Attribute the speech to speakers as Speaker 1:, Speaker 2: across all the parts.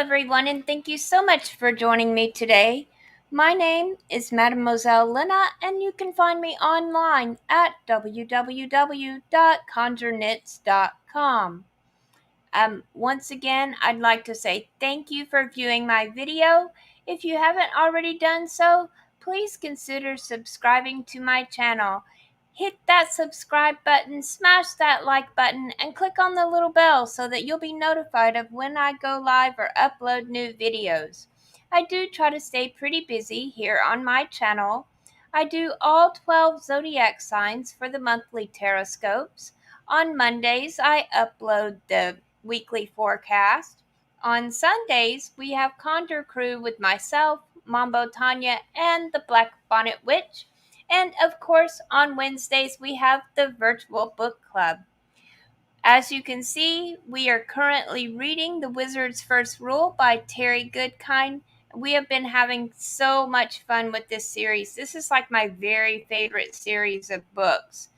Speaker 1: everyone, and thank you so much for joining me today. My name is Mademoiselle Lena, and you can find me online at www.conjureknits.com. Once again, I'd like to say thank you for viewing my video. If you haven't already done so, please consider subscribing to my channel. Hit that subscribe button, smash that like button, and click on the little bell so that you'll be notified of when I go live or upload new videos. I do try to stay pretty busy here on my channel. I do all 12 zodiac signs for the monthly taroscopes. On Mondays, I upload the weekly forecast. On Sundays, we have Conjure Crew with myself, Mambo Tanya, and the Black Bonnet Witch. And of course, on Wednesdays, we have the Virtual Book Club. As you can see, we are currently reading The Wizard's First Rule by Terry Goodkind. We have been having so much fun with this series. This is like my very favorite series of books.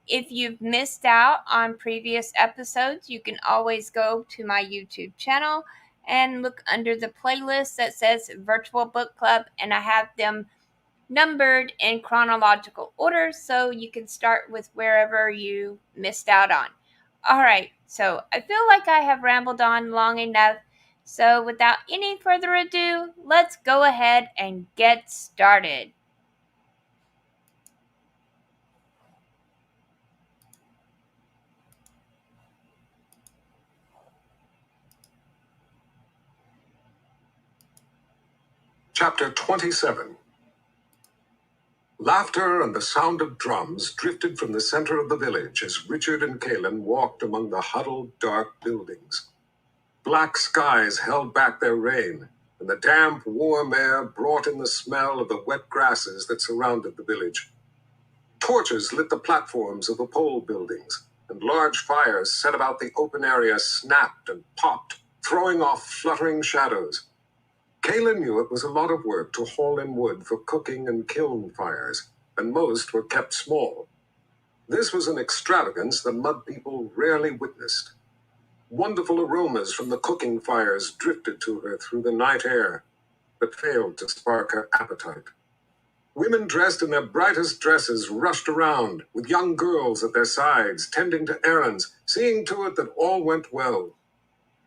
Speaker 1: If you've missed out on previous episodes, you can always go to my YouTube channel and look under the playlist that says Virtual Book Club, and I have them numbered in chronological order so you can start with wherever you missed out on. All right, so I feel like I have rambled on long enough. So without any further ado, let's go ahead and get started.
Speaker 2: Chapter 27. Laughter and the sound of drums drifted from the center of the village as Richard and Kaelin walked among the huddled, dark buildings. Black skies held back their rain, and the damp, warm air brought in the smell of the wet grasses that surrounded the village. Torches lit the platforms of the pole buildings, and large fires set about the open area snapped and popped, throwing off fluttering shadows. Kaelin knew it was a lot of work to haul in wood for cooking and kiln fires, and most were kept small. This was an extravagance the mud people rarely witnessed. Wonderful aromas from the cooking fires drifted to her through the night air, but failed to spark her appetite. Women dressed in their brightest dresses rushed around, with young girls at their sides, tending to errands, seeing to it that all went well.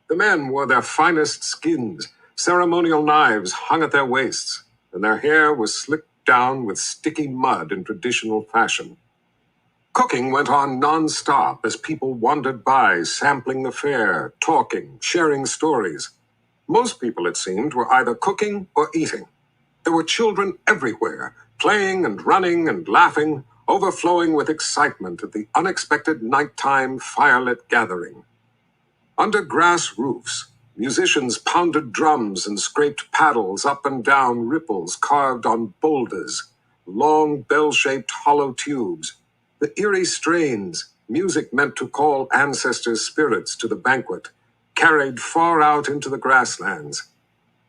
Speaker 2: The men wore their finest skins. Ceremonial knives hung at their waists, and their hair was slicked down with sticky mud in traditional fashion. Cooking went on non-stop as people wandered by, sampling the fare, talking, sharing stories. Most people, it seemed, were either cooking or eating. There were children everywhere, playing and running and laughing, overflowing with excitement at the unexpected nighttime firelit gathering. Under grass roofs, musicians pounded drums and scraped paddles up and down ripples carved on boulders, long bell-shaped hollow tubes. The eerie strains, music meant to call ancestors' spirits to the banquet, carried far out into the grasslands.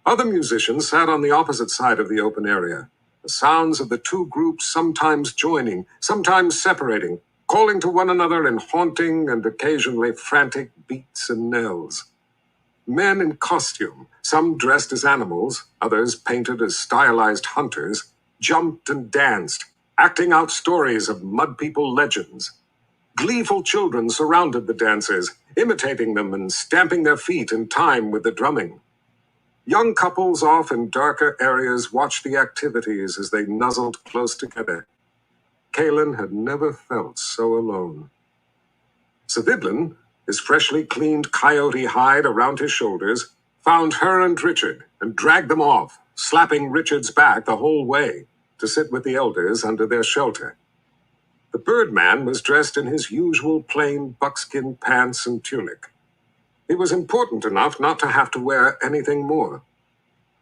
Speaker 2: Other musicians sat on the opposite side of the open area, the sounds of the two groups sometimes joining, sometimes separating, calling to one another in haunting and occasionally frantic beats and knells. Men in costume, some dressed as animals, others painted as stylized hunters, jumped and danced, acting out stories of mud people legends. Gleeful children surrounded the dancers, imitating them and stamping their feet in time with the drumming. Young couples off in darker areas watched the activities as they nuzzled close together. Kaelin had never felt so alone. Savidlin, his freshly cleaned coyote hide around his shoulders, found her and Richard and dragged them off, slapping Richard's back the whole way, to sit with the elders under their shelter. The Birdman was dressed in his usual plain buckskin pants and tunic. He was important enough not to have to wear anything more.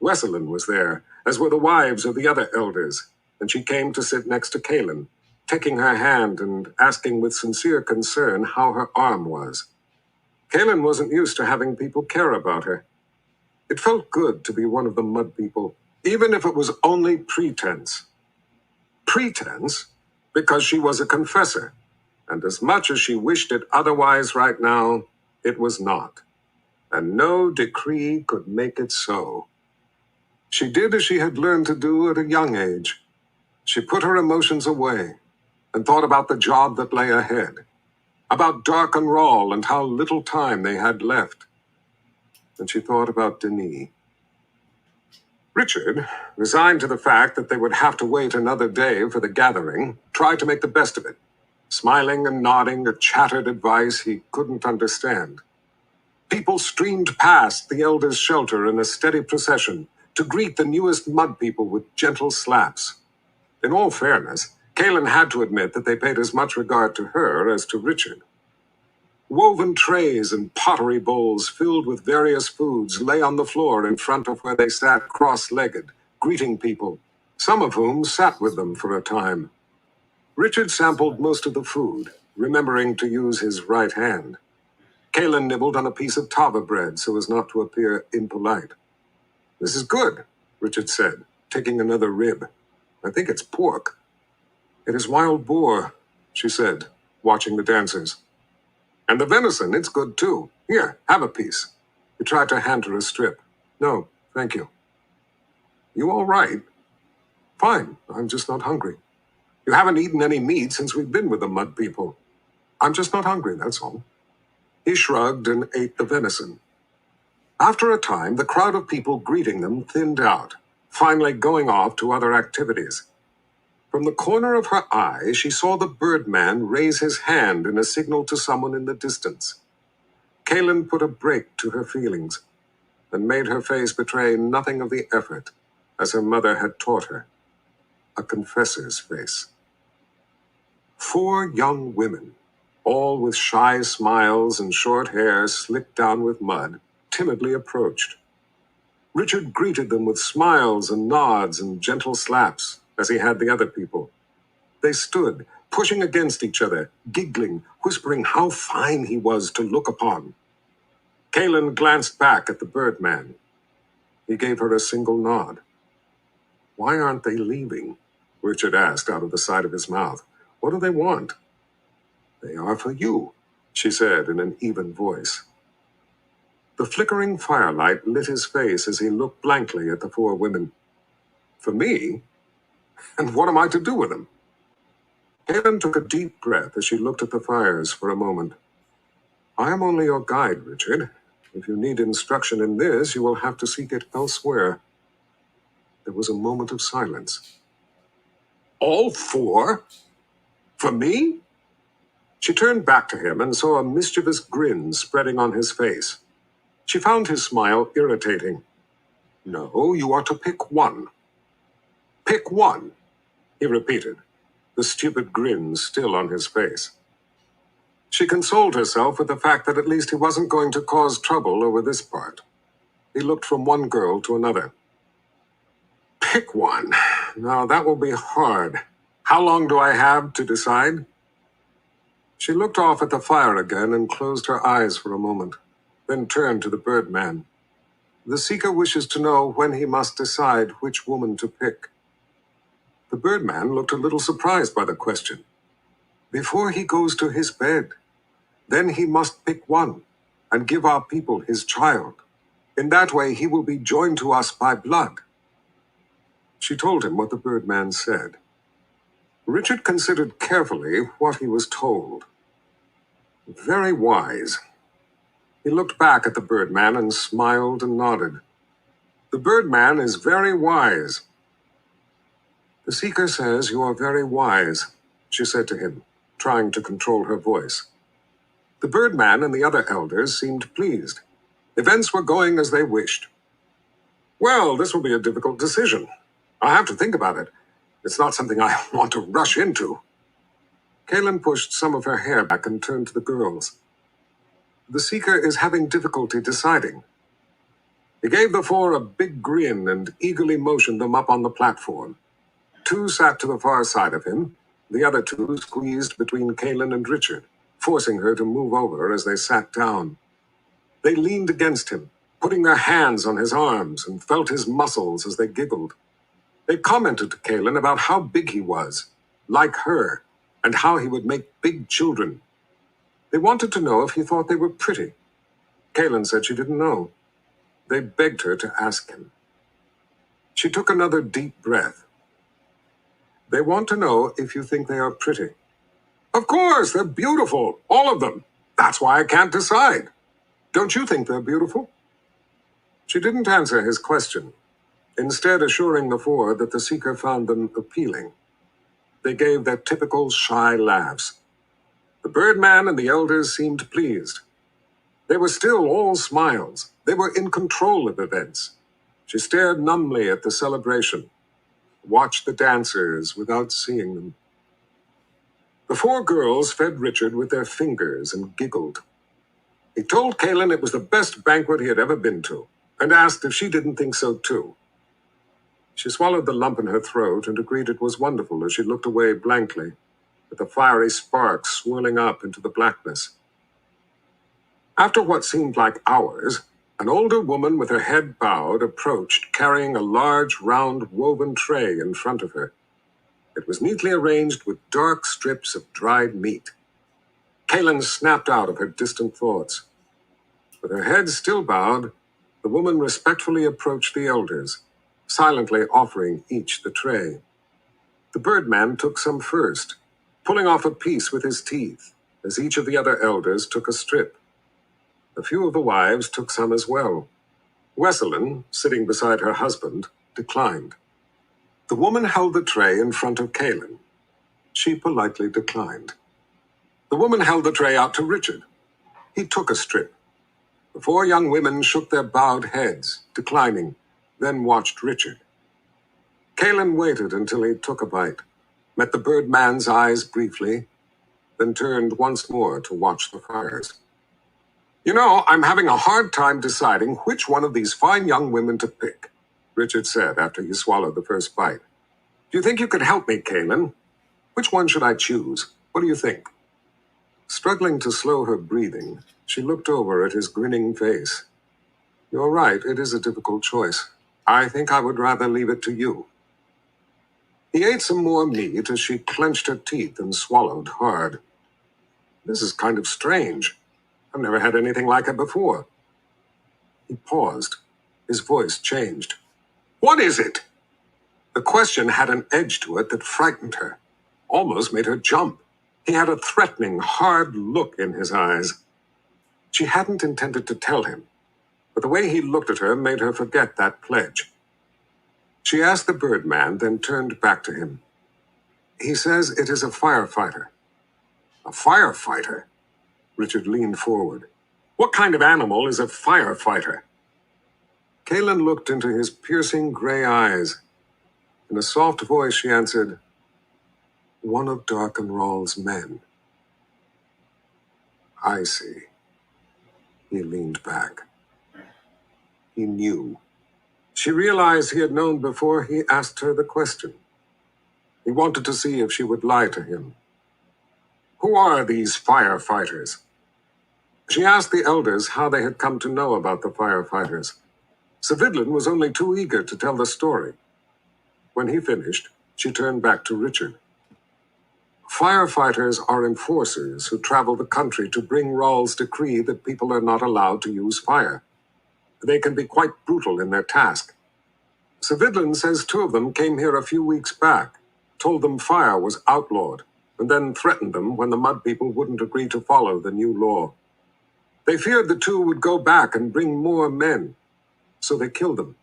Speaker 2: Wesselin was there, as were the wives of the other elders, and she came to sit next to Kaelin, taking her hand and asking with sincere concern how her arm was. Kaelin wasn't used to having people care about her. It felt good to be one of the mud people, even if it was only pretense. Pretense, because she was a confessor, and as much as she wished it otherwise right now, it was not. and no decree could make it so. She did as she had learned to do at a young age. She put her emotions away and thought about the job that lay ahead, about Dark and Rawl and how little time they had left. And she thought about Denis. Richard, resigned to the fact that they would have to wait another day for the gathering, tried to make the best of it, smiling and nodding at chattered advice he couldn't understand. People streamed past the elders' shelter in a steady procession to greet the newest mud people with gentle slaps. In all fairness, Kaelin had to admit that they paid as much regard to her as to Richard. Woven trays and pottery bowls filled with various foods lay on the floor in front of where they sat cross-legged, greeting people, some of whom sat with them for a time. Richard sampled most of the food, remembering to use his right hand. Kaelin nibbled on a piece of tava bread so as not to appear impolite. "This is good," Richard said, taking another rib. "I think it's pork." "It is wild boar," she said, watching the dancers. "And the venison, it's good too. Here, have a piece." He tried to hand her a strip. "No, thank you." "You all right?" "Fine, I'm just not hungry." "You haven't eaten any meat since we've been with the mud people." "I'm just not hungry, that's all." He shrugged and ate the venison. After a time, the crowd of people greeting them thinned out, finally going off to other activities. From the corner of her eye, she saw the birdman raise his hand in a signal to someone in the distance. Kaelin put a brake to her feelings and made her face betray nothing of the effort, as her mother had taught her. A confessor's face. 4 young women, all with shy smiles and short hair slicked down with mud, timidly approached. Richard greeted them with smiles and nods and gentle slaps, as he had the other people. They stood, pushing against each other, giggling, whispering how fine he was to look upon. Kaelin glanced back at the birdman. He gave her a single nod. "Why aren't they leaving?" Richard asked out of the side of his mouth. "What do they want?" "They are for you," she said in an even voice. The flickering firelight lit his face as he looked blankly at the 4 women. "For me? And what am I to do with them?" Kaelin took a deep breath as she looked at the fires for a moment. "I am only your guide, Richard. If you need instruction in this, you will have to seek it elsewhere." There was a moment of silence. "All 4? For me?" She turned back to him and saw a mischievous grin spreading on his face. She found his smile irritating. "No, you are to pick one." "Pick one," he repeated, the stupid grin still on his face. She consoled herself with the fact that at least he wasn't going to cause trouble over this part. He looked from one girl to another. "Pick one. Now that will be hard. How long do I have to decide?" She looked off at the fire again and closed her eyes for a moment, then turned to the birdman. "The seeker wishes to know when he must decide which woman to pick." The birdman looked a little surprised by the question. "Before he goes to his bed. Then he must pick one and give our people his child. In that way he will be joined to us by blood." She told him what the birdman said. Richard considered carefully what he was told. Very wise. He looked back at the birdman and smiled and nodded. "The birdman is very wise." "The seeker says you are very wise," she said to him, trying to control her voice. The birdman and the other elders seemed pleased. Events were going as they wished. "Well, this will be a difficult decision. I have to think about it. It's not something I want to rush into." Kaelin pushed some of her hair back and turned to the girls. "The seeker is having difficulty deciding." He gave the 4 a big grin and eagerly motioned them up on the platform. 2 sat to the far side of him. The other 2 squeezed between Kaelin and Richard, forcing her to move over as they sat down. They leaned against him, putting their hands on his arms, and felt his muscles as they giggled. They commented to Kaelin about how big he was, like her, and how he would make big children. They wanted to know if he thought they were pretty. Kaelin said she didn't know. They begged her to ask him. She took another deep breath. They want to know if you think they are pretty. Of course, they're beautiful, all of them. That's why I can't decide. Don't you think they're beautiful? She didn't answer his question, instead assuring the four that the seeker found them appealing. They gave their typical shy laughs. The Birdman and the elders seemed pleased. They were still all smiles. They were in control of events. She stared numbly at the celebration, watched the dancers without seeing them. The four girls fed Richard with their fingers and giggled. He told Kaelin it was the best banquet he had ever been to, and asked if she didn't think so too. She swallowed the lump in her throat and agreed it was wonderful as she looked away blankly, with the fiery sparks swirling up into the blackness. After what seemed like hours, an older woman with her head bowed approached, carrying a large, round, woven tray in front of her. It was neatly arranged with dark strips of dried meat. Kaelin snapped out of her distant thoughts. With her head still bowed, the woman respectfully approached the elders, silently offering each the tray. The Birdman took some first, pulling off a piece with his teeth, as each of the other elders took a strip. A few of the wives took some as well. Wesselin, sitting beside her husband, declined. The woman held the tray in front of Kaelin. She politely declined. The woman held the tray out to Richard. He took a strip. The four young women shook their bowed heads, declining, then watched Richard. Kaelin waited until he took a bite, met the Birdman's eyes briefly, then turned once more to watch the fires. You know, I'm having a hard time deciding which one of these fine young women to pick, Richard said after he swallowed the first bite. Do you think you could help me, Kaelin? Which one should I choose? What do you think? Struggling to slow her breathing, she looked over at his grinning face. You're right, it is a difficult choice. I think I would rather leave it to you. He ate some more meat as she clenched her teeth and swallowed hard. This is kind of strange. I've never had anything like it before. He paused. His voice changed. What is it? The question had an edge to it that frightened her, almost made her jump. He had a threatening, hard look in his eyes. She hadn't intended to tell him, but the way he looked at her made her forget that pledge. She asked the Birdman, then turned back to him. He says it is a firefighter. A firefighter? Richard leaned forward. What kind of animal is a firefighter? Kaelin looked into his piercing gray eyes. In a soft voice, she answered, one of Darkenral's men. I see. He leaned back. He knew. She realized he had known before he asked her the question. He wanted to see if she would lie to him. Who are these firefighters? She asked the elders how they had come to know about the firefighters. Savidlin was only too eager to tell the story. When he finished, she turned back to Richard. Firefighters are enforcers who travel the country to bring Ral's decree that people are not allowed to use fire. They can be quite brutal in their task. Savidlin says 2 of them came here a few weeks back, told them fire was outlawed, and then threatened them when the Mud People wouldn't agree to follow the new law. They feared the 2 would go back and bring more men, so they killed them.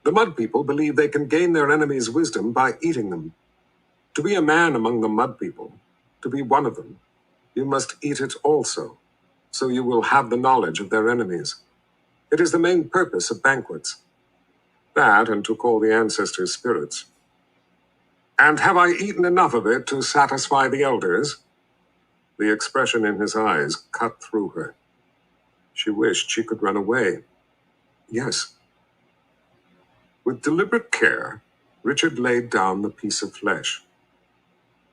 Speaker 2: The Mud People believe they can gain their enemies' wisdom by eating them. To be a man among the Mud People, to be one of them, you must eat it also, so you will have the knowledge of their enemies. It is the main purpose of banquets. That, and to call the ancestors spirits. And have I eaten enough of it to satisfy the elders? The expression in his eyes cut through her. She wished she could run away. Yes. With deliberate care, Richard laid down the piece of flesh.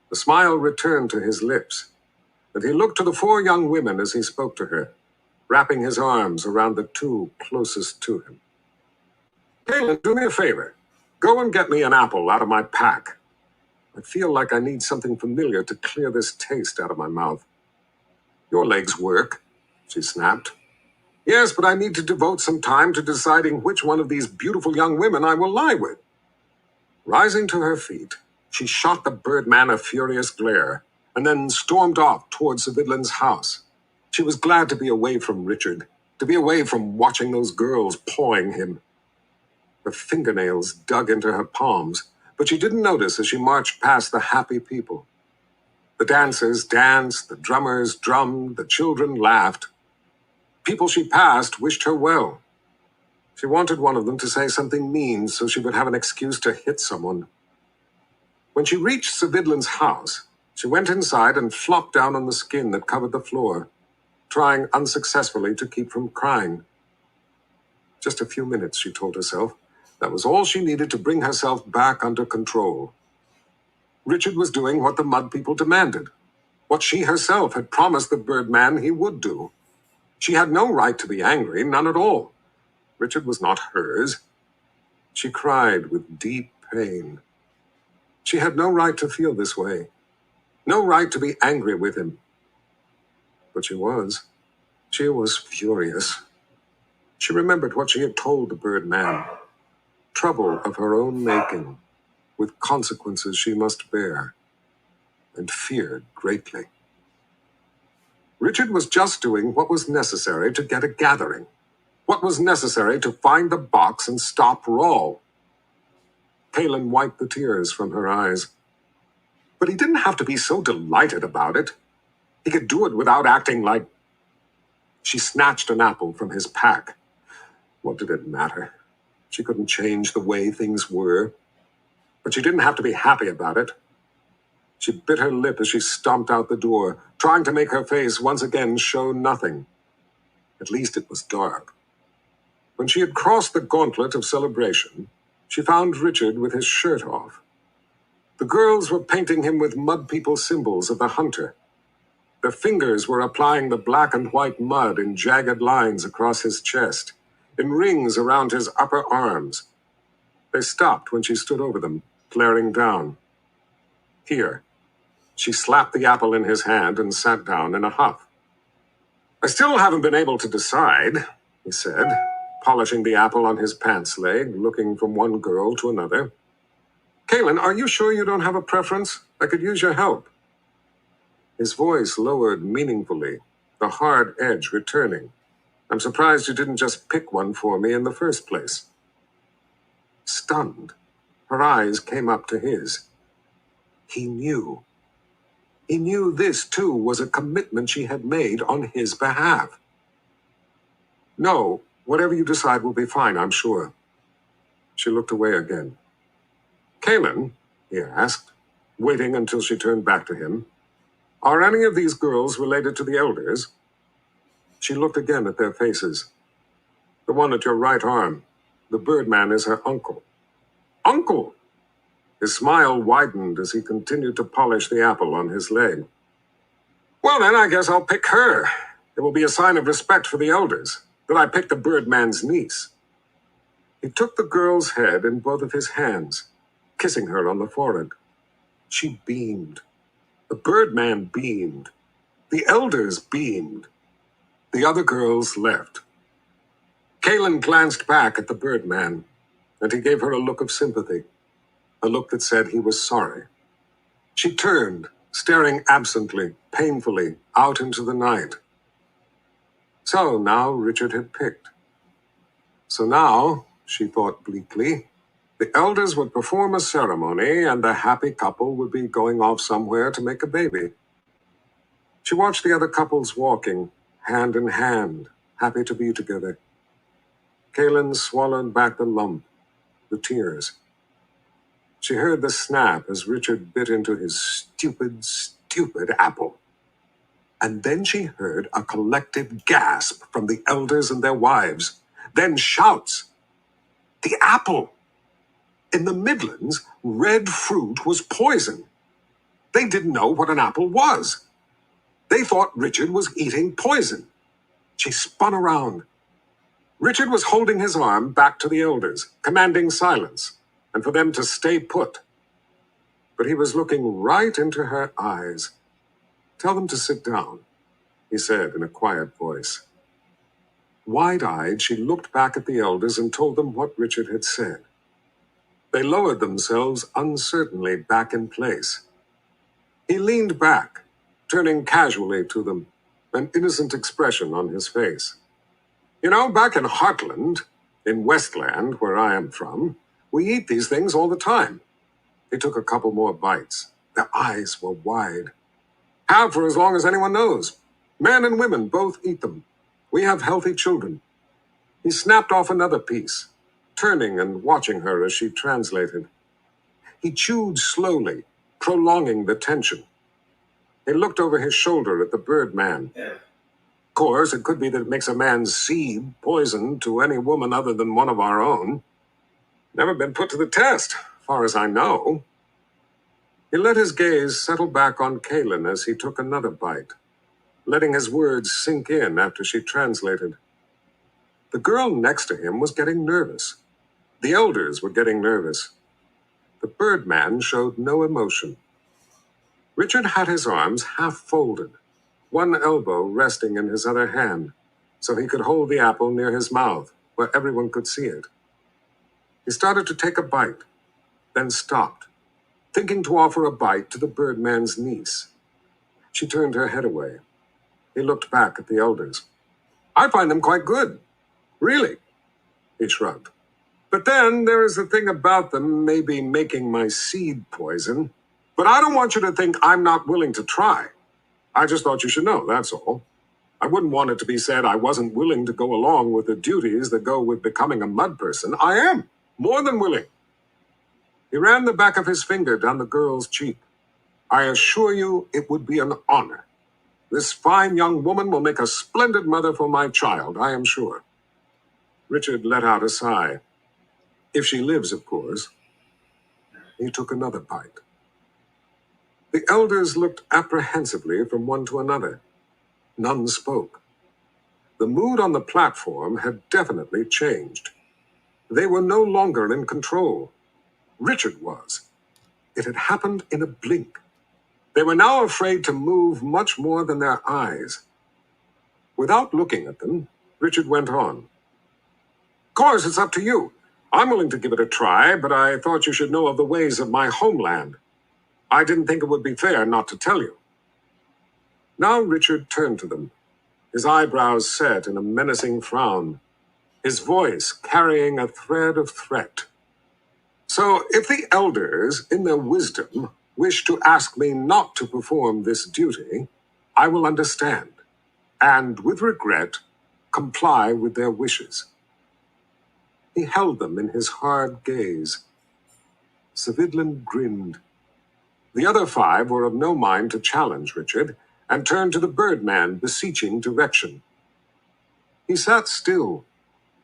Speaker 2: The smile returned to his lips, and he looked to the 4 young women as he spoke to her, wrapping his arms around the 2 closest to him. Kaelin, do me a favor. Go and get me an apple out of my pack. I feel like I need something familiar to clear this taste out of my mouth. Your legs work, she snapped. Yes, but I need to devote some time to deciding which one of these beautiful young women I will lie with. Rising to her feet, she shot the Birdman a furious glare, and then stormed off towards Savidlin's house. She was glad to be away from Richard, to be away from watching those girls pawing him. Her fingernails dug into her palms, but she didn't notice as she marched past the happy people. The dancers danced, the drummers drummed, the children laughed. People she passed wished her well. She wanted one of them to say something mean so she would have an excuse to hit someone. When she reached Savidlin's house, she went inside and flopped down on the skin that covered the floor, trying unsuccessfully to keep from crying. Just a few minutes, she told herself. That was all she needed to bring herself back under control. Richard was doing what the Mud People demanded, what she herself had promised the Birdman he would do. She had no right to be angry, none at all. Richard was not hers. She cried with deep pain. She had no right to feel this way, no right to be angry with him. But she was. She was furious. She remembered what she had told the Birdman. Trouble of her own making, with consequences she must bear, and feared greatly. Richard was just doing what was necessary to get a gathering, what was necessary to find the box and stop Rawl. Kaelin wiped the tears from her eyes. But he didn't have to be so delighted about it. He could do it without acting like... She snatched an apple from his pack. What did it matter? She couldn't change the way things were. But she didn't have to be happy about it. She bit her lip as she stomped out the door, trying to make her face once again show nothing. At least it was dark. When she had crossed the gauntlet of celebration, she found Richard with his shirt off. The girls were painting him with Mud People symbols of the hunter. Their fingers were applying the black and white mud in jagged lines across his chest, in rings around his upper arms. They stopped when she stood over them, glaring down. Here. She slapped the apple in his hand and sat down in a huff. I still haven't been able to decide, he said, polishing the apple on his pants leg, looking from one girl to another. Kaelin, are you sure you don't have a preference? I could use your help. His voice lowered meaningfully, the hard edge returning. I'm surprised you didn't just pick one for me in the first place. Stunned, her eyes came up to his. He knew. He knew this, too, was a commitment she had made on his behalf. No, whatever you decide will be fine, I'm sure. She looked away again. Kaelin, he asked, waiting until she turned back to him, are any of these girls related to the elders? She looked again at their faces. The one at your right arm, the Birdman, is her uncle. Uncle! His smile widened as he continued to polish the apple on his leg. Well, then, I guess I'll pick her. It will be a sign of respect for the elders, that I picked the Birdman's niece. He took the girl's head in both of his hands, kissing her on the forehead. She beamed. The Birdman beamed. The elders beamed. The other girls left. Kaelin glanced back at the Birdman, and he gave her a look of sympathy, a look that said he was sorry. She turned, staring absently, painfully, out into the night. So now Richard had picked. So now, she thought bleakly, the elders would perform a ceremony and the happy couple would be going off somewhere to make a baby. She watched the other couples walking, hand in hand, happy to be together. Kaelin swallowed back the lump, the tears. She heard the snap as Richard bit into his stupid, stupid apple. And then she heard a collective gasp from the elders and their wives. Then shouts. The apple! In the Midlands, red fruit was poison. They didn't know what an apple was. They thought Richard was eating poison. She spun around. Richard was holding his arm back to the elders, commanding silence, and for them to stay put. But he was looking right into her eyes. Tell them to sit down, he said in a quiet voice. Wide-eyed, she looked back at the elders and told them what Richard had said. They lowered themselves uncertainly back in place. He leaned back, turning casually to them, an innocent expression on his face. You know, back in Heartland, in Westland, where I am from, we eat these things all the time. He took a couple more bites. Their eyes were wide. Have for as long as anyone knows. Men and women both eat them. We have healthy children. He snapped off another piece, turning and watching her as she translated. He chewed slowly, prolonging the tension. He looked over his shoulder at the bird man. Of course, it could be that it makes a man's seed poison to any woman other than one of our own. Never been put to the test, far as I know. He let his gaze settle back on Kaylin as he took another bite, letting his words sink in after she translated. The girl next to him was getting nervous. The elders were getting nervous. The birdman showed no emotion. Richard had his arms half folded, one elbow resting in his other hand, so he could hold the apple near his mouth, where everyone could see it. He started to take a bite, then stopped, thinking to offer a bite to the birdman's niece. She turned her head away. He looked back at the elders. I find them quite good. Really? He shrugged. But then there is the thing about them maybe making my seed poison. But I don't want you to think I'm not willing to try. I just thought you should know, that's all. I wouldn't want it to be said I wasn't willing to go along with the duties that go with becoming a mud person. I am, more than willing. He ran the back of his finger down the girl's cheek. I assure you it would be an honor. This fine young woman will make a splendid mother for my child, I am sure. Richard let out a sigh. If she lives, of course. He took another bite. The elders looked apprehensively from one to another. None spoke. The mood on the platform had definitely changed. They were no longer in control. Richard was. It had happened in a blink. They were now afraid to move much more than their eyes. Without looking at them, Richard went on. Of course, it's up to you. I'm willing to give it a try, but I thought you should know of the ways of my homeland. I didn't think it would be fair not to tell you. Now Richard turned to them, his eyebrows set in a menacing frown, his voice carrying a thread of threat. So if the elders, in their wisdom, wish to ask me not to perform this duty, I will understand, and with regret, comply with their wishes. He held them in his hard gaze. Savidlin grinned. The other five were of no mind to challenge Richard, and turned to the birdman, beseeching direction. He sat still,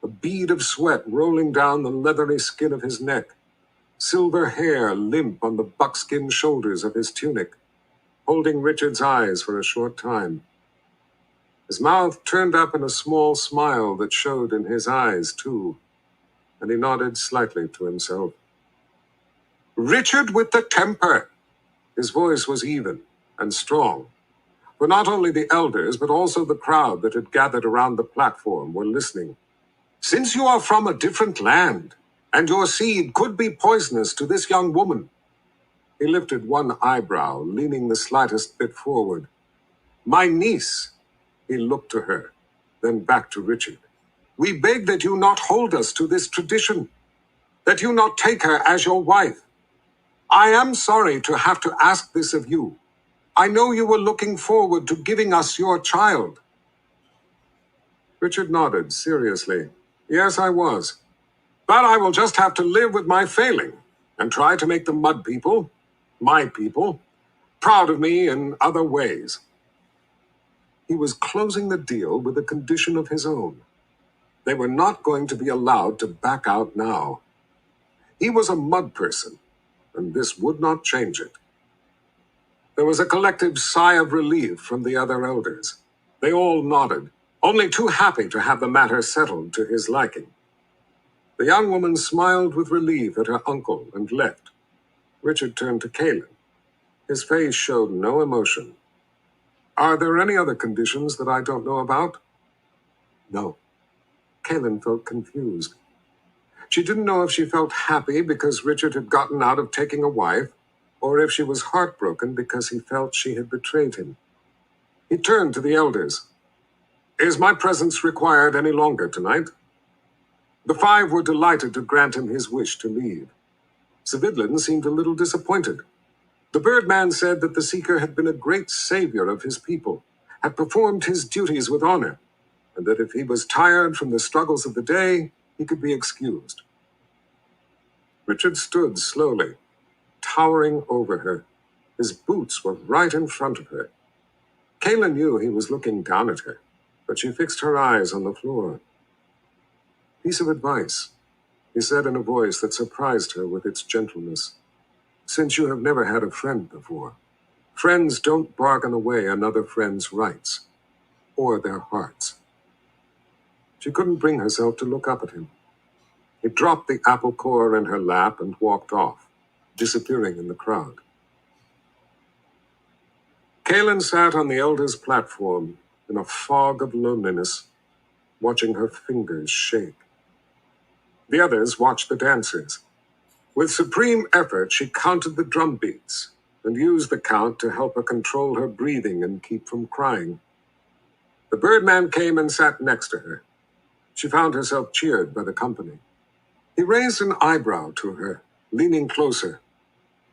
Speaker 2: a bead of sweat rolling down the leathery skin of his neck, silver hair limp on the buckskin shoulders of his tunic, holding Richard's eyes for a short time. His mouth turned up in a small smile that showed in his eyes, too, and he nodded slightly to himself. Richard with the temper! His voice was even and strong, for not only the elders, but also the crowd that had gathered around the platform were listening. Since you are from a different land, and your seed could be poisonous to this young woman. He lifted one eyebrow, leaning the slightest bit forward. My niece. He looked to her, then back to Richard. We beg that you not hold us to this tradition, that you not take her as your wife. I am sorry to have to ask this of you. I know you were looking forward to giving us your child. Richard nodded seriously. Yes, I was. But I will just have to live with my failing and try to make the mud people, my people, proud of me in other ways. He was closing the deal with a condition of his own. They were not going to be allowed to back out now. He was a mud person, and this would not change it. There was a collective sigh of relief from the other elders. They all nodded, only too happy to have the matter settled to his liking. The young woman smiled with relief at her uncle and left. Richard turned to Kaylin. His face showed no emotion. Are there any other conditions that I don't know about? No. Kaylin felt confused. She didn't know if she felt happy because Richard had gotten out of taking a wife, or if she was heartbroken because he felt she had betrayed him. He turned to the elders. Is my presence required any longer tonight? The five were delighted to grant him his wish to leave. Svidlin seemed a little disappointed. The Birdman said that the Seeker had been a great savior of his people, had performed his duties with honor, and that if he was tired from the struggles of the day, he could be excused. Richard stood slowly, towering over her. His boots were right in front of her. Kayla knew he was looking down at her, but she fixed her eyes on the floor. Piece of advice, he said in a voice that surprised her with its gentleness. Since you have never had a friend before, friends don't bargain away another friend's rights, or their hearts. She couldn't bring herself to look up at him. He dropped the apple core in her lap and walked off, disappearing in the crowd. Kaylin sat on the elder's platform in a fog of loneliness, watching her fingers shake. The others watched the dancers. With supreme effort, she counted the drum beats and used the count to help her control her breathing and keep from crying. The Birdman came and sat next to her. She found herself cheered by the company. He raised an eyebrow to her, leaning closer.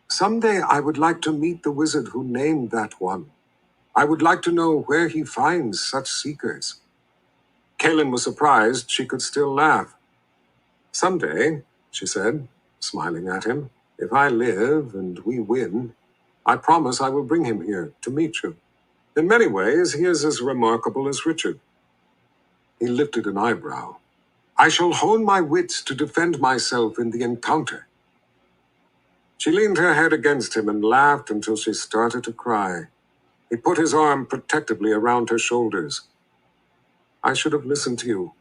Speaker 2: Someday I would like to meet the wizard who named that one. I would like to know where he finds such seekers. Kaylin was surprised she could still laugh. Someday, she said, smiling at him, if I live and we win, I promise I will bring him here to meet you. In many ways, he is as remarkable as Richard. He lifted an eyebrow. I shall hone my wits to defend myself in the encounter. She leaned her head against him and laughed until she started to cry. He put his arm protectively around her shoulders. I should have listened to you,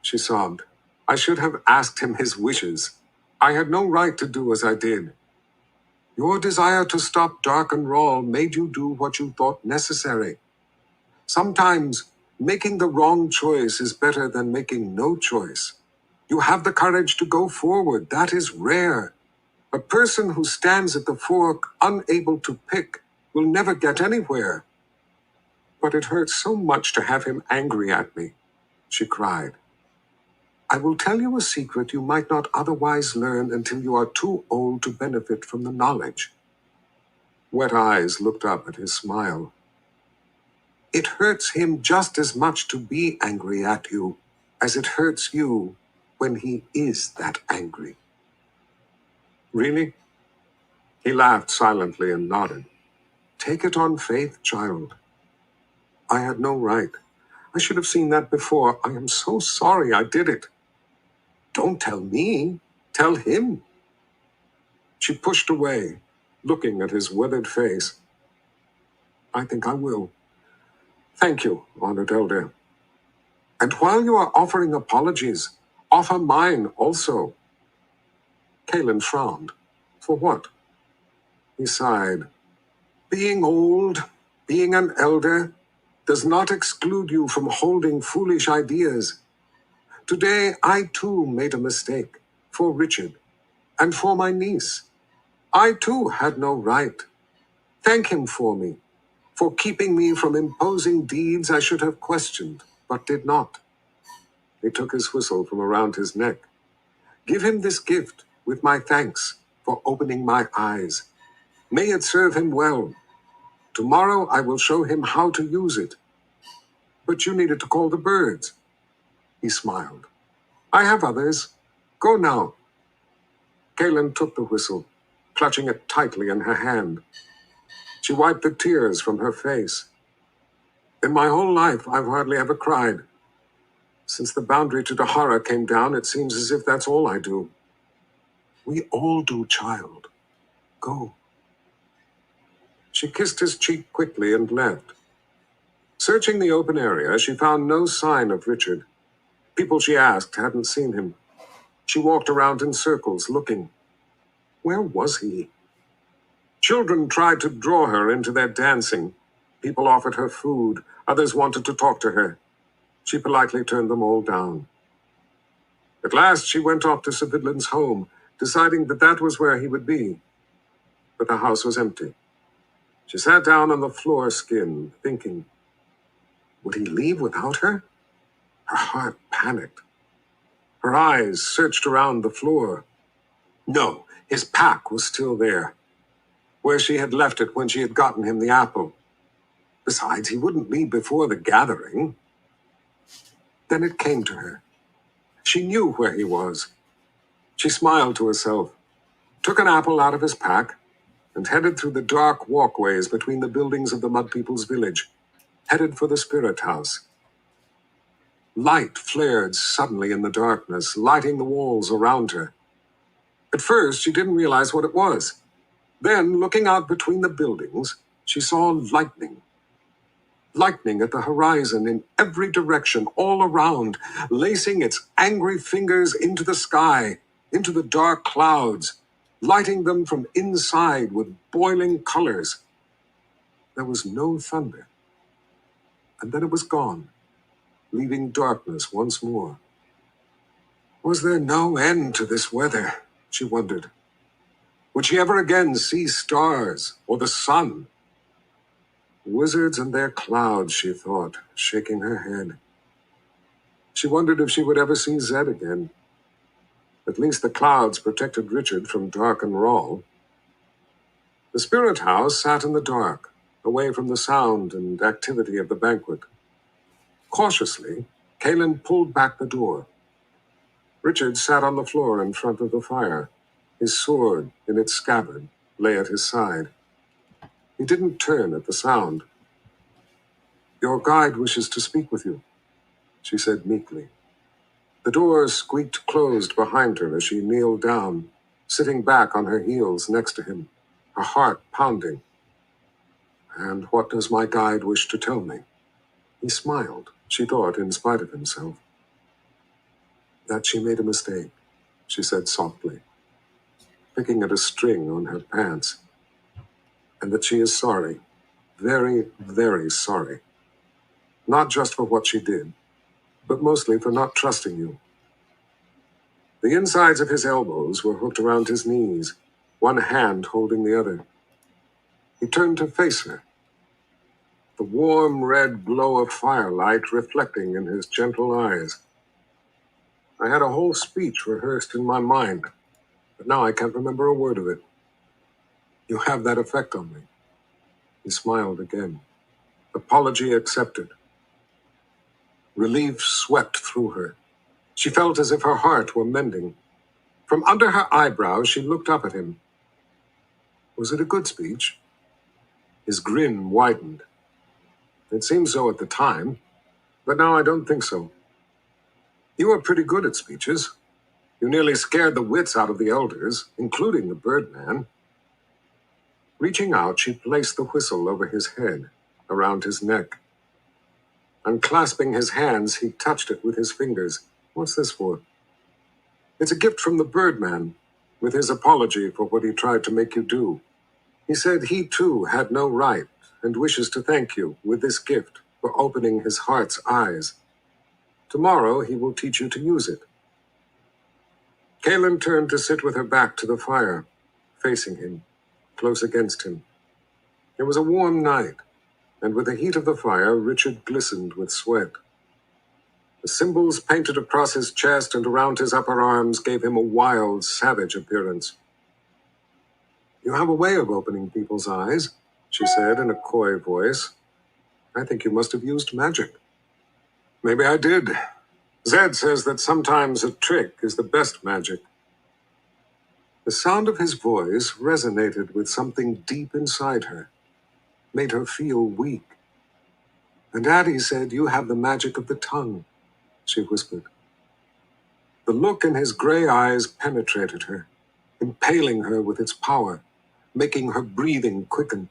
Speaker 2: she sobbed. I should have asked him his wishes. I had no right to do as I did. Your desire to stop Dark and Rawl made you do what you thought necessary. Sometimes, making the wrong choice is better than making no choice. You have the courage to go forward. That is rare. A person who stands at the fork, unable to pick, will never get anywhere. But it hurts so much to have him angry at me, she cried. I will tell you a secret you might not otherwise learn until you are too old to benefit from the knowledge. Wet eyes looked up at his smile. It hurts him just as much to be angry at you as it hurts you when he is that angry. Really? He laughed silently and nodded. Take it on faith, child. I had no right. I should have seen that before. I am so sorry I did it. Don't tell me. Tell him. She pushed away, looking at his withered face. I think I will. Thank you, honored elder. And while you are offering apologies, offer mine also. Kaylin frowned. For what? He sighed. Being old, being an elder, does not exclude you from holding foolish ideas. Today, I too made a mistake, for Richard, and for my niece. I too had no right. Thank him for me, for keeping me from imposing deeds I should have questioned, but did not. He took his whistle from around his neck. Give him this gift with my thanks for opening my eyes. May it serve him well. Tomorrow I will show him how to use it. But you needed to call the birds. He smiled. I have others. Go now. Kaylin took the whistle, clutching it tightly in her hand. She wiped the tears from her face. In my whole life, I've hardly ever cried. Since the boundary to Dahara came down, it seems as if that's all I do. We all do, child. Go. She kissed his cheek quickly and left. Searching the open area, she found no sign of Richard. People she asked hadn't seen him. She walked around in circles, looking. Where was he? Children tried to draw her into their dancing. People offered her food. Others wanted to talk to her. She politely turned them all down. At last she went off to Sir Vidlin's home, deciding that that was where he would be. But the house was empty. She sat down on the floor skin, thinking, would he leave without her? Her heart panicked. Her eyes searched around the floor. No, his pack was still there, where she had left it when she had gotten him the apple. Besides, he wouldn't leave before the gathering. Then it came to her. She knew where he was. She smiled to herself, took an apple out of his pack, and headed through the dark walkways between the buildings of the Mud People's village, headed for the spirit house. Light flared suddenly in the darkness, lighting the walls around her. At first, she didn't realize what it was. Then, looking out between the buildings, she saw lightning. Lightning at the horizon in every direction, all around, lacing its angry fingers into the sky, into the dark clouds, lighting them from inside with boiling colors. There was no thunder. And then it was gone, leaving darkness once more. Was there no end to this weather? She wondered. Would she ever again see stars or the sun? Wizards and their clouds, she thought, shaking her head. She wondered if she would ever see Zed again. At least the clouds protected Richard from Dark and Rawl. The spirit house sat in the dark, away from the sound and activity of the banquet. Cautiously, Kaelin pulled back the door. Richard sat on the floor in front of the fire. His sword, in its scabbard, lay at his side. He didn't turn at the sound. Your guide wishes to speak with you, she said meekly. The door squeaked closed behind her as she kneeled down, sitting back on her heels next to him, her heart pounding. And what does my guide wish to tell me? He smiled, she thought, in spite of himself. That she made a mistake, she said softly, picking at a string on her pants. And that she is sorry, very, very sorry. Not just for what she did, but mostly for not trusting you. The insides of his elbows were hooked around his knees, one hand holding the other. He turned to face her, the warm red glow of firelight reflecting in his gentle eyes. I had a whole speech rehearsed in my mind, but now I can't remember a word of it. You have that effect on me. He smiled again. Apology accepted. Relief swept through her. She felt as if her heart were mending. From under her eyebrows, she looked up at him. Was it a good speech? His grin widened. It seemed so at the time, but now I don't think so. You were pretty good at speeches. You nearly scared the wits out of the elders, including the Birdman. Reaching out, she placed the whistle over his head, around his neck. Unclasping his hands, he touched it with his fingers. What's this for? It's a gift from the Birdman, with his apology for what he tried to make you do. He said he too had no right, and wishes to thank you with this gift for opening his heart's eyes. Tomorrow he will teach you to use it. Kaelin turned to sit with her back to the fire, facing him, close against him. It was a warm night, and with the heat of the fire, Richard glistened with sweat. The symbols painted across his chest and around his upper arms gave him a wild, savage appearance. You have a way of opening people's eyes, she said in a coy voice. I think you must have used magic. Maybe I did. Zed says that sometimes a trick is the best magic. The sound of his voice resonated with something deep inside her, made her feel weak. And Addie said, you have the magic of the tongue, she whispered. The look in his gray eyes penetrated her, impaling her with its power, making her breathing quicken.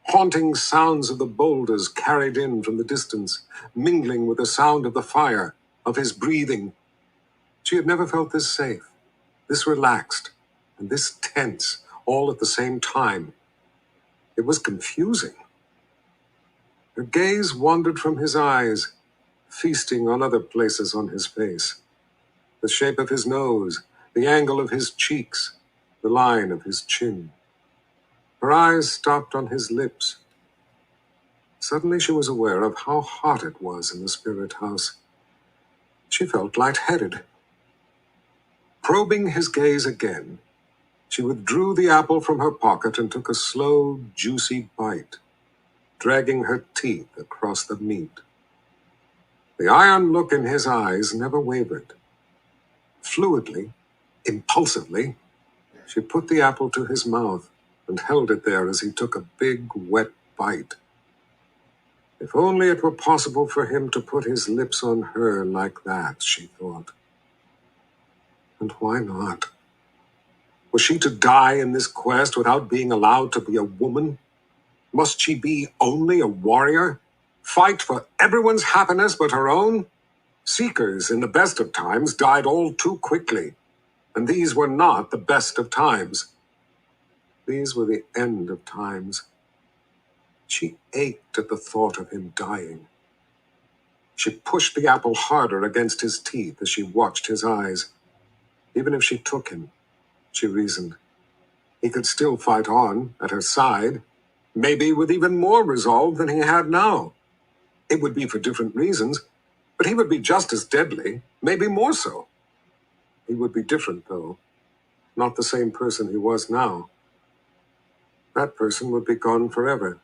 Speaker 2: Haunting sounds of the boulders carried in from the distance, mingling with the sound of the fire, of his breathing. She had never felt this safe, this relaxed, and this tense, all at the same time. It was confusing. Her gaze wandered from his eyes, feasting on other places on his face. The shape of his nose, the angle of his cheeks, the line of his chin. Her eyes stopped on his lips. Suddenly she was aware of how hot it was in the spirit house. She felt lightheaded. Probing his gaze again, she withdrew the apple from her pocket and took a slow, juicy bite, dragging her teeth across the meat. The iron look in his eyes never wavered. Fluidly, impulsively, she put the apple to his mouth and held it there as he took a big, wet bite. If only it were possible for him to put his lips on her like that, she thought. And why not? Was she to die in this quest without being allowed to be a woman? Must she be only a warrior? Fight for everyone's happiness but her own? Seekers in the best of times died all too quickly, and these were not the best of times. These were the end of times. She ached at the thought of him dying. She pushed the apple harder against his teeth as she watched his eyes. Even if she took him, she reasoned, he could still fight on at her side, maybe with even more resolve than he had now. It would be for different reasons, but he would be just as deadly, maybe more so. He would be different, though, not the same person he was now. That person would be gone forever,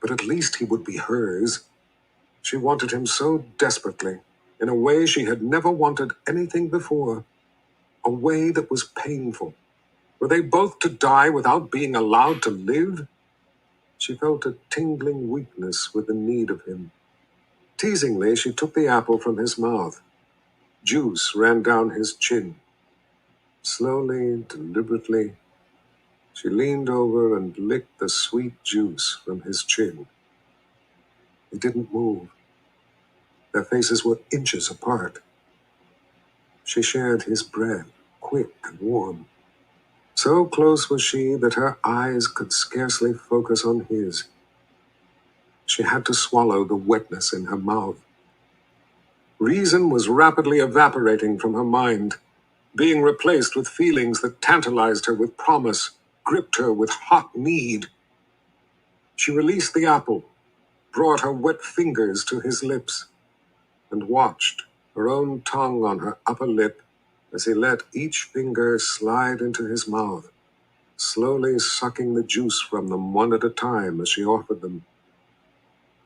Speaker 2: but at least he would be hers. She wanted him so desperately, in a way she had never wanted anything before, a way that was painful. Were they both to die without being allowed to live? She felt a tingling weakness with the need of him. Teasingly, she took the apple from his mouth. Juice ran down his chin. Slowly, deliberately, she leaned over and licked the sweet juice from his chin. He didn't move. Their faces were inches apart. She shared his breath, quick and warm. So close was she that her eyes could scarcely focus on his. She had to swallow the wetness in her mouth. Reason was rapidly evaporating from her mind, being replaced with feelings that tantalized her with promise, gripped her with hot need. She released the apple, brought her wet fingers to his lips, and watched, her own tongue on her upper lip, as he let each finger slide into his mouth, slowly sucking the juice from them one at a time as she offered them.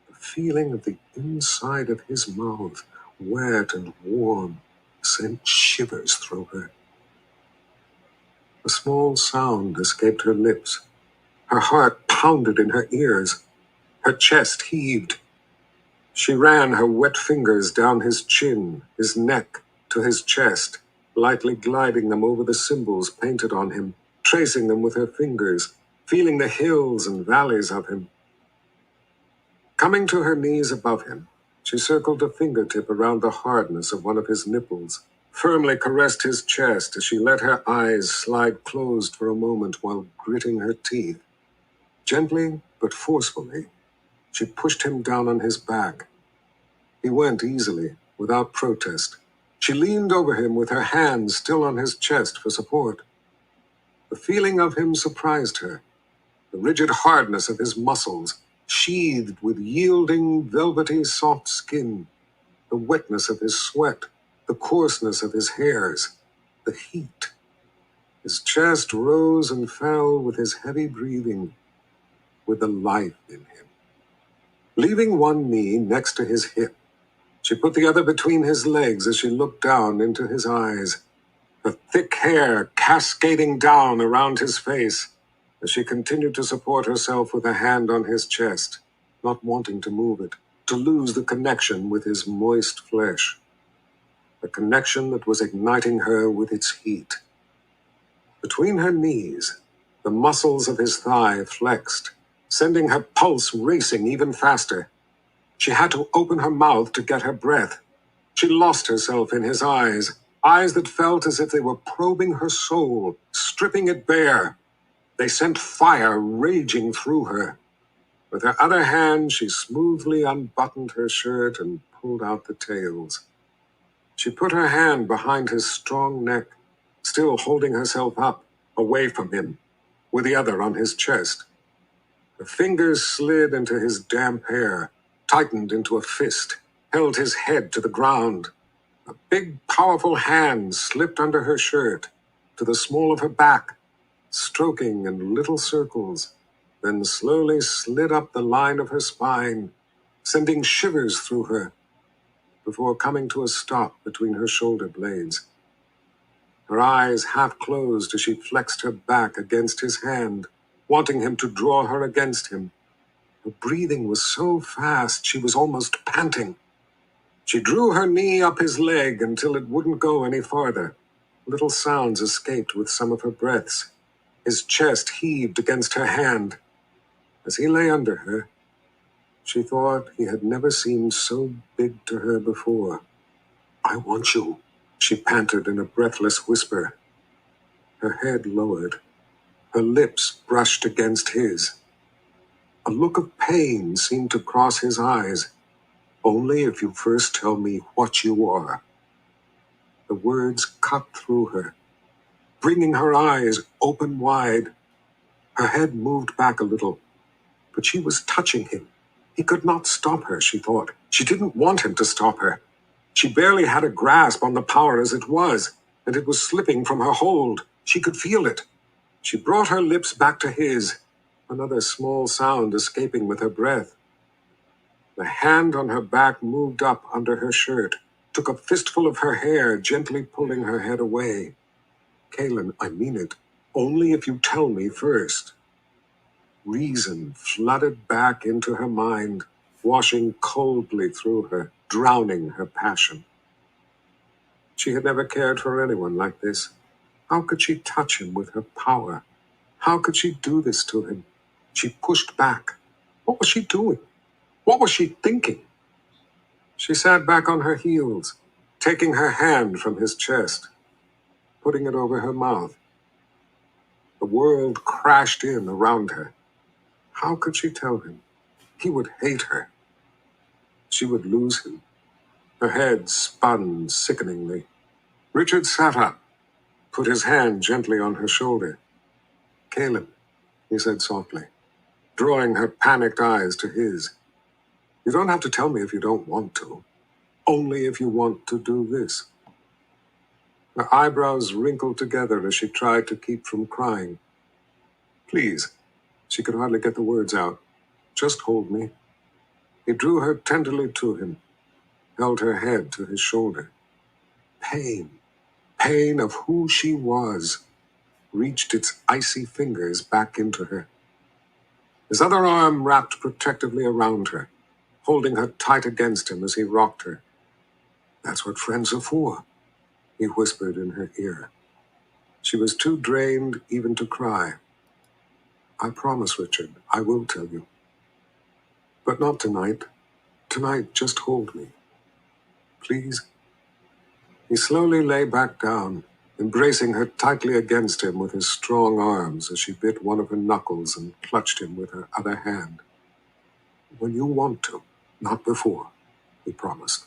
Speaker 2: The feeling of the inside of his mouth, wet and warm, sent shivers through her. A small sound escaped her lips. Her heart pounded in her ears. Her chest heaved. She ran her wet fingers down his chin, his neck, to his chest, lightly gliding them over the symbols painted on him, tracing them with her fingers, feeling the hills and valleys of him. Coming to her knees above him, she circled a fingertip around the hardness of one of his nipples, firmly caressed his chest as she let her eyes slide closed for a moment while gritting her teeth. Gently but forcefully, she pushed him down on his back. He went easily, without protest. She leaned over him with her hands still on his chest for support. The feeling of him surprised her. The rigid hardness of his muscles, sheathed with yielding, velvety, soft skin, the wetness of his sweat, the coarseness of his hairs, the heat. His chest rose and fell with his heavy breathing, with the life in him. Leaving one knee next to his hip, she put the other between his legs as she looked down into his eyes, the thick hair cascading down around his face, as she continued to support herself with a hand on his chest, not wanting to move it, to lose the connection with his moist flesh, the connection that was igniting her with its heat. Between her knees, the muscles of his thigh flexed, sending her pulse racing even faster. She had to open her mouth to get her breath. She lost herself in his eyes, eyes that felt as if they were probing her soul, stripping it bare. They sent fire raging through her. With her other hand, she smoothly unbuttoned her shirt and pulled out the tails. She put her hand behind his strong neck, still holding herself up, away from him, with the other on his chest. Her fingers slid into his damp hair, tightened into a fist, held his head to the ground. A big, powerful hand slipped under her shirt, to the small of her back, stroking in little circles, then slowly slid up the line of her spine, sending shivers through her, before coming to a stop between her shoulder blades. Her eyes half closed as she flexed her back against his hand, wanting him to draw her against him. Her breathing was so fast she was almost panting. She drew her knee up his leg until it wouldn't go any farther. Little sounds escaped with some of her breaths. His chest heaved against her hand. As he lay under her, she thought he had never seemed so big to her before. "I want you," she panted in a breathless whisper. Her head lowered. Her lips brushed against his. A look of pain seemed to cross his eyes. "Only if you first tell me what you are." The words cut through her, bringing her eyes open wide. Her head moved back a little, but she was touching him. He could not stop her, she thought. She didn't want him to stop her. She barely had a grasp on the power as it was, and it was slipping from her hold. She could feel it. She brought her lips back to his, another small sound escaping with her breath. The hand on her back moved up under her shirt, took a fistful of her hair, gently pulling her head away. "Kaylin, I mean it. Only if you tell me first." Reason flooded back into her mind, washing coldly through her, drowning her passion. She had never cared for anyone like this. How could she touch him with her power? How could she do this to him? She pushed back. What was she doing? What was she thinking? She sat back on her heels, taking her hand from his chest, putting it over her mouth. The world crashed in around her. How could she tell him? He would hate her. She would lose him. Her head spun sickeningly. Richard sat up, put his hand gently on her shoulder. "Caleb," he said softly, drawing her panicked eyes to his. "You don't have to tell me if you don't want to. Only if you want to do this." Her eyebrows wrinkled together as she tried to keep from crying. "Please." She could hardly get the words out. "Just hold me." He drew her tenderly to him, held her head to his shoulder. Pain, pain of who she was, reached its icy fingers back into her. His other arm wrapped protectively around her, holding her tight against him as he rocked her. "That's what friends are for," he whispered in her ear. She was too drained even to cry. "I promise, Richard, I will tell you. But not tonight. Tonight, just hold me. Please." He slowly lay back down, embracing her tightly against him with his strong arms as she bit one of her knuckles and clutched him with her other hand. "When you want to, not before," he promised.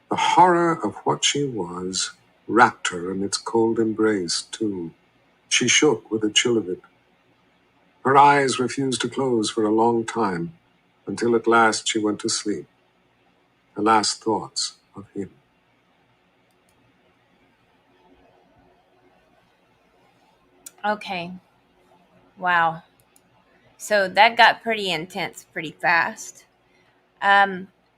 Speaker 2: The horror of what she was wrapped her in its cold embrace, too. She shook with the chill of it. Her eyes refused to close for a long time, until at last she went to sleep. Her last thoughts of him.
Speaker 1: Okay. Wow. So that got pretty intense pretty fast.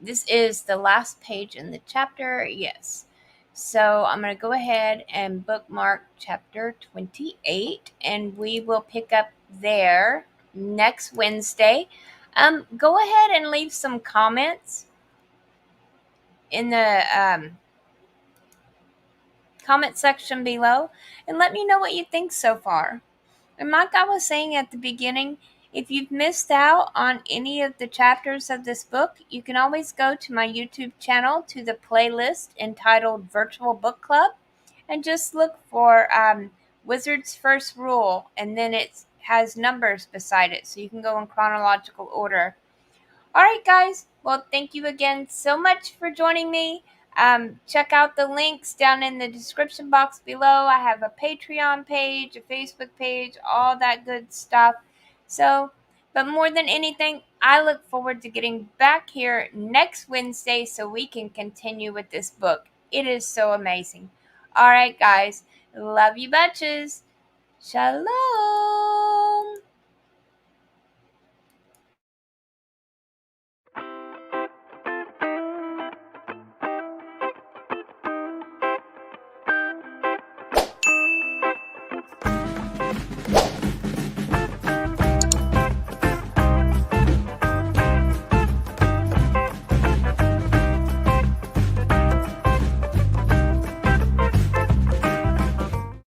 Speaker 1: This is the last page in the chapter. Yes. So I'm going to go ahead and bookmark chapter 28, and we will pick up there next Wednesday. Go ahead and leave some comments in the comment section below and let me know what you think so far. And like I was saying at the beginning, if you've missed out on any of the chapters of this book, you can always go to my YouTube channel to the playlist entitled Virtual Book Club and just look for Wizard's First Rule, and then it has numbers beside it so you can go in chronological order. All right, guys. Well, thank you again so much for joining me. Check out the links down in the description box below. I have a Patreon page, a Facebook page, all that good stuff. So, but more than anything, I look forward to getting back here next Wednesday so we can continue with this book. It is so amazing. All right, guys. Love you bunches. Shalom.